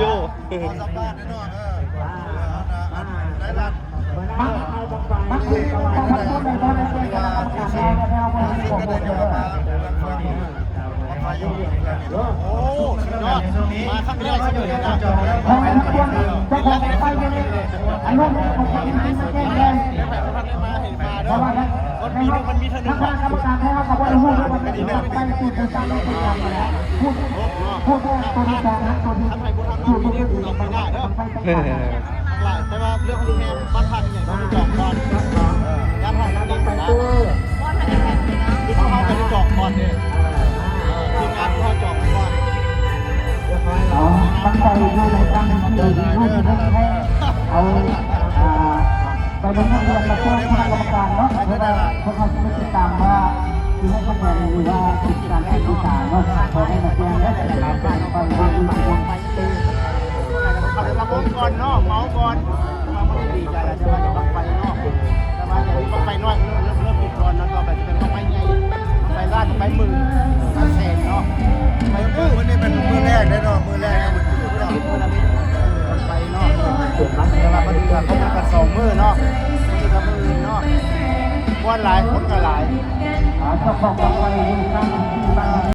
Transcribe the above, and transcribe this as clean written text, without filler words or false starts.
โย สัมภาษณ์แน่นอนได้รัด มันคือการทำต้นในตอนนี้เป็นการทำการแนวแนวแนว ซึ่ง ของ ก็ ผ ได้ ม เดี๋ยว เลย มามาอยู่โอ้ยอดมาข้างแรกเขาอยู่นะ พอทุกคนจะขอไปเลยอันนู้นของผมมันแก้แก้ มาเห็นมา เพ ด้ว ราะว่าย มันมีเท่านี้ ถ้ากรรมการให้เขาบอกว่าพูดว่ามันจะไปสู่ตัวตามตัวตามแล้วพูดว่าตัวที่สองนะตัวที่ ทำไมบุญทำมาปีนี้บุญไม่ได้เด้อแต่ว่าเรื่องของแฮมบ้านพักอย่างต้องจองก่อนย่านห้องนั่งไปตู้คือเขาไปจองก่อนเนี่ยทีมงานเขาจองก่อน มันไปอยู่ในการที่รู้ที่ให้เอาไปลงทะเบียนมาแจ้งคณะกรรมการเนาะเพราะเขาจะติดตามว่าคือให้คะแนนหรือว่าติดการแข่งขันเนาะพอให้มาแจ้งแล้วแต่ละบ้านไปตี เขาจะมาโกงก่อนเนาะเมาก่อนมาไม่ได้ดีใจแล้วจะมาจะบังไฟนอกแต่ว่าอย่างนี้บังไฟนอกเริ่มติดก่อนนะต่อไปจะเป็นบังไฟใหญ่ไฟล้านไฟมือไฟเศษเนาะไฟมือวันนี้เป็นมือแรกได้เนาะมือแรกมันจุดเนาะบังไฟนอกเวลามาเดือเขาเป็นกัน2 มือเนาะมือกับมือเนาะวันหลายคนก็หลาย เจ้าของไปอยู่ข้าง